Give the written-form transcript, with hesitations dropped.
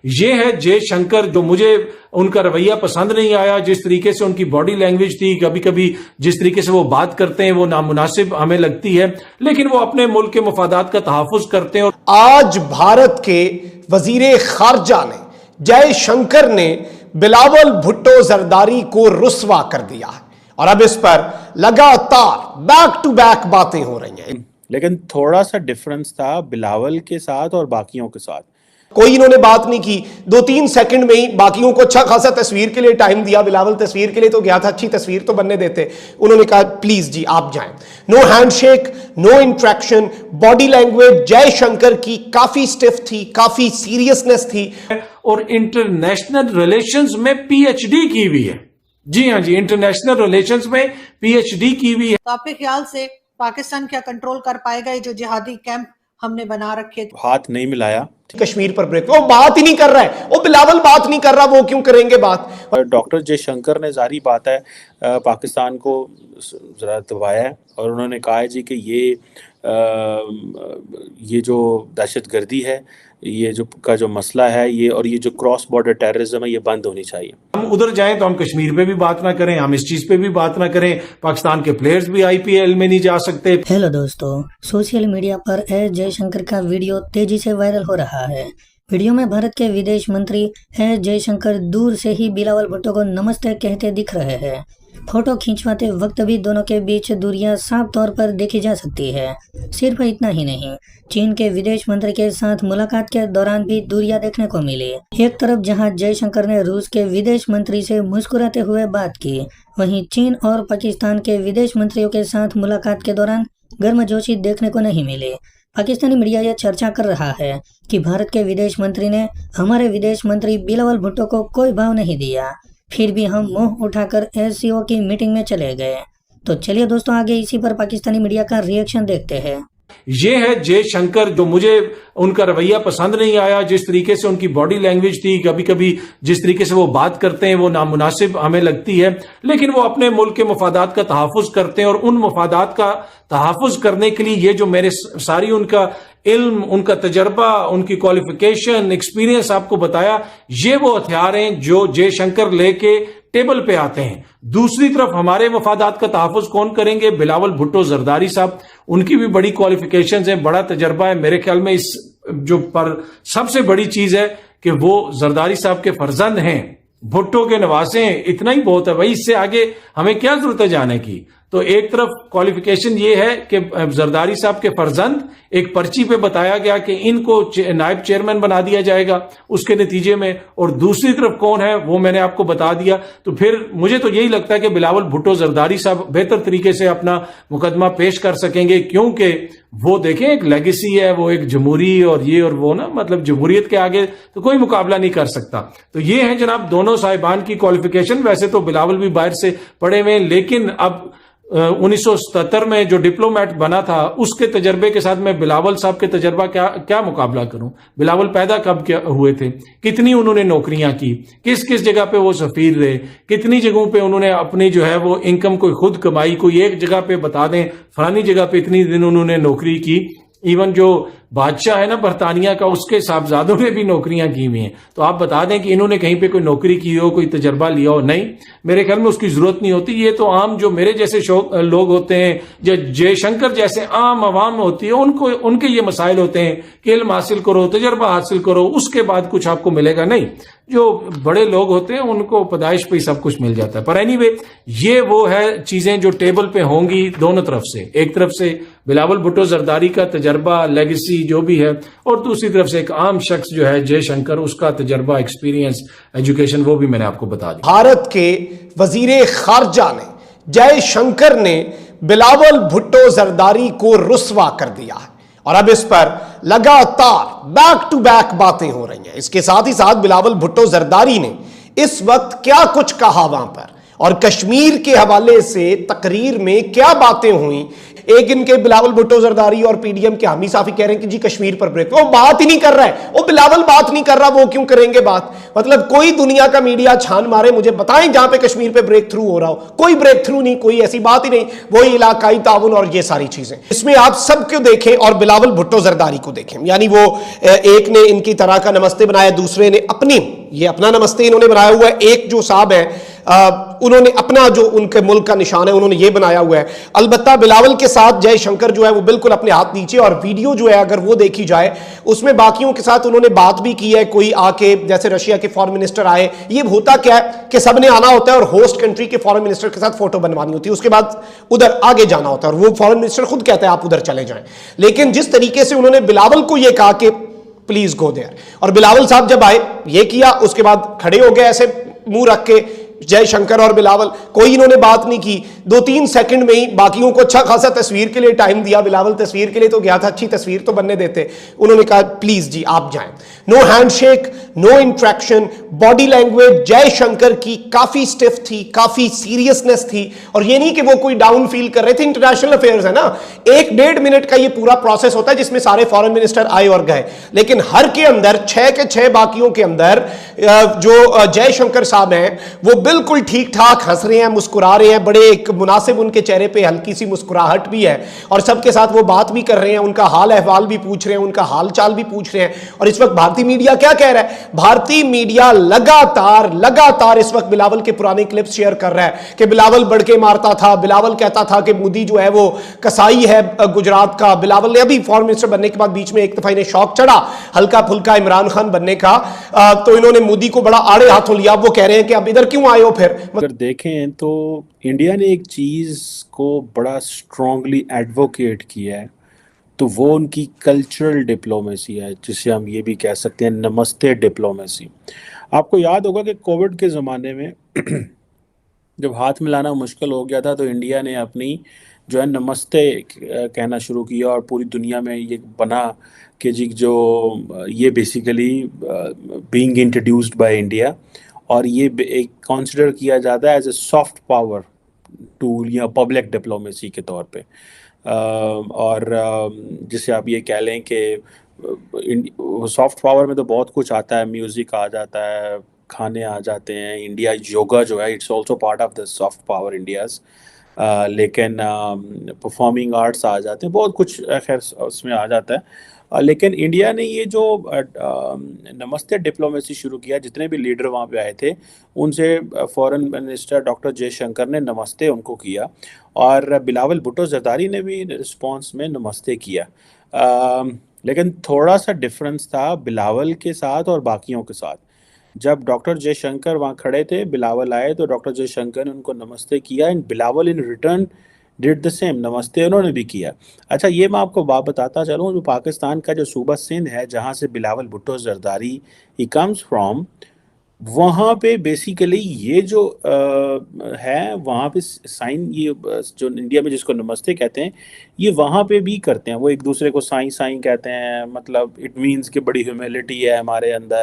ये है जयशंकर, जो मुझे उनका रवैया पसंद नहीं आया, जिस तरीके से उनकी बॉडी लैंग्वेज थी, कभी कभी जिस तरीके से वो बात करते हैं वो नामुनासिब हमें लगती है, लेकिन वो अपने मुल्क के मफादात का तहफ़्फ़ुज़ करते हैं। और आज भारत के वजीरे खारजा ने, जयशंकर ने बिलावल भुट्टो जरदारी को रुस्वा कर दिया है और अब इस पर लगातार बैक टू बैक बातें हो रही हैं। लेकिन थोड़ा सा डिफरेंस था बिलावल के साथ और बाकियों के साथ। कोई इन्होंने बात नहीं की, 2-3 सेकंड में ही बाकियों को अच्छा खासा तस्वीर के लिए टाइम दिया। बिलावल तस्वीर के लिए तो गया था, अच्छी तस्वीर तो बनने देते। उन्होंने कहा प्लीज जी आप जाएं। No handshake, no interaction. Body language Jaishankar की काफी स्टिफ थी, काफी सीरियसनेस थी। और इंटरनेशनल रिलेशंस में पीएचडी की हुई है। जी हाँ जी, इंटरनेशनल रिलेशंस में पीएचडी की हुई है। तो आपके ख्याल से पाकिस्तान क्या कंट्रोल कर पाएगा ये जो जिहादी कैंप हमने बना रखे थे? हाथ नहीं मिलाया कश्मीर पर ब्रेक, वो बात ही नहीं कर रहा है, वो बिलावल बात नहीं कर रहा, वो क्यों करेंगे बात? डॉक्टर जयशंकर ने जारी बात है पाकिस्तान को जरा दबाया है और उन्होंने कहा है जी कि ये जो दहशतगर्दी है, ये जो मसला है, ये और ये जो क्रॉस बॉर्डर टेररिज्म है, ये बंद होनी चाहिए। हम उधर जाएं तो हम कश्मीर पे भी बात ना करें, हम इस चीज पे भी बात ना करें। पाकिस्तान के प्लेयर्स भी आईपीएल में नहीं जा सकते। हेलो दोस्तों, सोशल मीडिया पर एस जयशंकर का वीडियो तेजी से वायरल हो रहा है। वीडियो में भारत के विदेश मंत्री एस जयशंकर दूर से ही बिलावल भुट्टो को नमस्ते कहते दिख रहे हैं। फोटो खींचवाते वक्त भी दोनों के बीच दूरियां साफ तौर पर देखी जा सकती है। सिर्फ इतना ही नहीं, चीन के विदेश मंत्री के साथ मुलाकात के दौरान भी दूरियां देखने को मिली। एक तरफ जहां जयशंकर ने रूस के विदेश मंत्री से मुस्कुराते हुए बात की, वहीं चीन और पाकिस्तान के विदेश मंत्रियों के साथ मुलाकात के दौरान गर्मजोशी देखने को नहीं मिली। पाकिस्तानी मीडिया यह चर्चा कर रहा है कि भारत के विदेश मंत्री ने हमारे विदेश मंत्री बिलावल भुट्टो को कोई भाव नहीं दिया, फिर भी हम मुंह उठाकर एससीओ की मीटिंग में चले गए। तो चलिए दोस्तों, आगे इसी पर पाकिस्तानी मीडिया का रिएक्शन देखते हैं। ये है जयशंकर, जो मुझे उनका रवैया पसंद नहीं आया, जिस तरीके से उनकी बॉडी लैंग्वेज थी, कभी कभी जिस तरीके से वो बात करते हैं वो नामुनासिब हमें लगती है, लेकिन वो अपने मुल्क के मफादात का तहफ़्फ़ुज़ करते हैं। और उन मफादात का तहफ़्फ़ुज़ करने के लिए ये जो मेरे सारी उनका इल्म, उनका तजर्बा, उनकी क्वालिफिकेशन, एक्सपीरियंस आपको बताया, ये वो हथियार हैं जो जयशंकर लेके टेबल पे आते हैं। दूसरी तरफ हमारे मफादात का तहफ़्फ़ुज़ कौन करेंगे? बिलावल भुट्टो जरदारी साहब, उनकी भी बड़ी क्वालिफिकेशंस हैं, बड़ा तजर्बा है। मेरे ख्याल में इस जो पर सबसे बड़ी चीज है कि वो जरदारी साहब के फर्जंद हैं, भुट्टो के नवासे हैं, इतना ही बहुत है भाई। इससे आगे हमें क्या जरूरत है जाने की? तो एक तरफ क्वालिफिकेशन ये है कि जरदारी साहब के फर्जंद, एक पर्ची पे बताया गया कि इनको नायब चेयरमैन बना दिया जाएगा उसके नतीजे में, और दूसरी तरफ कौन है वो मैंने आपको बता दिया। तो फिर मुझे तो यही लगता है कि बिलावल भुट्टो जरदारी साहब बेहतर तरीके से अपना मुकदमा पेश कर सकेंगे, क्योंकि वो देखें एक लेगेसी है, वो एक जमहूरी और ये और वो ना, मतलब जमहूरियत के आगे तो कोई मुकाबला नहीं कर सकता। तो ये है जनाब दोनों साहिबान की क्वालिफिकेशन। वैसे तो बिलावल भी बाहर से पढ़े हुए, लेकिन अब 1977 में जो डिप्लोमेट बना था उसके तजर्बे के साथ मैं बिलावल साहब के तजर्बा क्या मुकाबला करूं? बिलावल पैदा कब हुए थे, कितनी उन्होंने नौकरियां की, किस किस जगह पे वो सफीर रहे, कितनी जगहों पे उन्होंने अपनी जो है वो इनकम कोई खुद कमाई, कोई एक जगह पे बता दें फलानी जगह पे इतनी दिन उन्होंने नौकरी की। इवन जो बादशाह है ना बरतानिया का, उसके साहबजादों ने भी नौकरियां की हुई हैं। तो आप बता दें कि इन्होंने कहीं पे कोई नौकरी की हो, कोई तजर्बा लिया हो? नहीं, मेरे ख्याल में उसकी जरूरत नहीं होती। ये तो आम जो मेरे जैसे लोग होते हैं, जो जयशंकर जैसे आम आवाम होती है, उनके ये मसाइल होते हैं कि इल्म हासिल करो, तजर्बा हासिल करो, उसके बाद कुछ आपको मिलेगा। नहीं, जो बड़े लोग होते हैं उनको पैदाइश पे ही सब कुछ मिल जाता है। पर एनीवे, ये वो है चीजें जो टेबल पे होंगी दोनों तरफ से। एक तरफ से बिलावल भुट्टो जरदारी का तजर्बा, लेगेसी जो भी है, और दूसरी तरफ से एक आम शख्स जो है जयशंकर, उसका तजर्बा, एक्सपीरियंस, एजुकेशन, वो भी मैंने आपको बता दिया। भारत के वजीरे खारजा ने, जयशंकर ने बिलावल भुट्टो जरदारी को रुस्वा कर दिया है और अब इस पर लगातार बैक टू बैक बातें हो रही हैं। इसके साथ ही साथ बिलावल भुट्टो जरदारी ने इस वक्त क्या कुछ कहा वहां पर, और कश्मीर के हवाले से तकरीर में क्या बातें हुई। एक इनके बिलावल भुट्टो जरदारी और पीडीएम के हामी साफी कह रहे हैं कि जी कश्मीर पर ब्रेक, वो बात ही नहीं कर रहा है, वो बिलावल बात नहीं कर रहा, वो क्यों करेंगे बात। मतलब कोई दुनिया का मीडिया छान मारे, मुझे बताएं जहां पे कश्मीर पे ब्रेक थ्रू हो रहा हो। कोई ब्रेक थ्रू नहीं, कोई ऐसी बात ही नहीं, वही इलाकाई ताउन और ये सारी चीजें। इसमें आप सबको देखें और बिलावल भुट्टो जरदारी को देखें, यानी वो एक ने इनकी तरह का नमस्ते बनाया, दूसरे ने ये अपना नमस्ते इन्होंने बनाया हुआ है। एक जो साहब है उन्होंने अपना जो उनके मुल्क का निशान है उन्होंने ये बनाया हुआ है। अलबत्ता बिलावल के साथ जयशंकर जो है वो बिल्कुल अपने हाथ नीचे, और वीडियो जो है अगर वो देखी जाए उसमें बाकियों के साथ उन्होंने बात भी की है। कोई आके जैसे रशिया के फॉरेन मिनिस्टर आए, ये होता क्या है कि सबने आना होता है और होस्ट कंट्री के फॉरेन मिनिस्टर के साथ फोटो बनवानी होती है, उसके बाद उधर आगे जाना होता है और वो फॉरेन मिनिस्टर खुद कहता है आप उधर चले जाएं। लेकिन जिस तरीके से उन्होंने बिलावल को यह कहा कि प्लीज गो देयर, और बिलावल साहब जब आए ये किया, उसके बाद खड़े हो गए ऐसे मुंह रख के जयशंकर और बिलावल, कोई इन्होंने बात नहीं की। 2-3 सेकंड में ही बाकियों को अच्छा खासा तस्वीर के लिए टाइम दिया। बिलावल तस्वीर के लिए तो गया था, अच्छी तस्वीर तो बनने देते। उन्होंने कहा प्लीज जी आप जाएं। No handshake, no interaction, body language Jaishankar की काफी स्टिफ थी, काफी सीरियसनेस थी, और ये नहीं कि वो कोई डाउन फील कर रहे थे। इंटरनेशनल अफेयर्स है ना, 1-1.5 मिनट का ये पूरा प्रोसेस होता है जिसमें सारे फॉरेन मिनिस्टर आए और गए, लेकिन हर के अंदर 6 के 6 बाकियों के अंदर जो जयशंकर साहब हैं वो बिल्कुल ठीक ठाक हंस रहे हैं, मुस्कुरा रहे हैं, बड़े एक मुनासिब उनके चेहरे पे हल्की सी मुस्कुराहट भी है, और सबके साथ वो बात भी कर रहे हैं, उनका हाल अहवाल भी पूछ रहे हैं, उनका हाल चाल भी पूछ रहे हैं। और इस वक्त भारतीय मीडिया क्या कह रहा है? भारतीय मीडिया लगातार इस वक्त बिलावल के पुराने क्लिप्स शेयर कर रहा है कि बिलावल बढ़ के मारता था, बिलावल कहता था कि मोदी जो है वो कसाई है गुजरात का। बिलावल ने अभी फॉरेन मिनिस्टर बनने के बाद बीच में एक दफा इन्हें शौक चढ़ा हल्का फुल्का इमरान खान बनने का, तो इन्होंने मोदी को बड़ा आड़े हाथों लिया। वो कह रहे हैं कि अब इधर क्यों आए हो फिर। अगर देखें तो इंडिया ने एक चीज़ को बड़ा स्ट्रांगली एडवोकेट किया है, तो वो उनकी कल्चरल डिप्लोमेसी है, जिसे हम ये भी कह सकते हैं नमस्ते डिप्लोमेसी। आपको याद होगा कि कोविड के ज़माने में जब हाथ मिलाना मुश्किल हो गया था तो इंडिया ने अपनी जो है नमस्ते कहना शुरू किया, और पूरी दुनिया में ये बना कि जी जो ये basically being introduced by India, और ये एक कंसिडर किया जाता है as a soft power tool या पब्लिक डिप्लोमेसी के तौर पे। और जिसे आप ये कह लें कि सॉफ्ट पावर में तो बहुत कुछ आता है, म्यूज़िक आ जाता है, खाने आ जाते हैं, इंडिया योगा जो है it's also part of the soft power India's, लेकिन परफॉर्मिंग आर्ट्स आ जाते हैं, बहुत कुछ खैर उसमें आ जाता है। लेकिन इंडिया ने ये जो नमस्ते डिप्लोमेसी शुरू किया, जितने भी लीडर वहाँ पे आए थे उनसे फॉरेन मिनिस्टर डॉक्टर जयशंकर ने नमस्ते उनको किया, और बिलावल भुट्टो जरदारी ने भी रिस्पांस में नमस्ते किया। लेकिन थोड़ा सा डिफरेंस था बिलावल के साथ और बाकियों के साथ। जब डॉक्टर जयशंकर वहाँ खड़े थे, बिलावल आए तो डॉक्टर जयशंकर ने उनको नमस्ते किया, and Bilawal in return did the same, नमस्ते उन्होंने भी किया। अच्छा, ये मैं आपको बात बताता चलूँ, जो पाकिस्तान का जो सूबा सिंध है जहाँ से Bilawal Bhutto Zardari he comes from, वहाँ पे बेसिकली ये जो है वहाँ पे साइन, ये जो इंडिया में जिसको नमस्ते कहते हैं ये वहाँ पे भी करते हैं। वो एक दूसरे को साईं साईं कहते हैं, मतलब इट मीन्स कि बड़ी ह्यूमिलिटी है हमारे अंदर।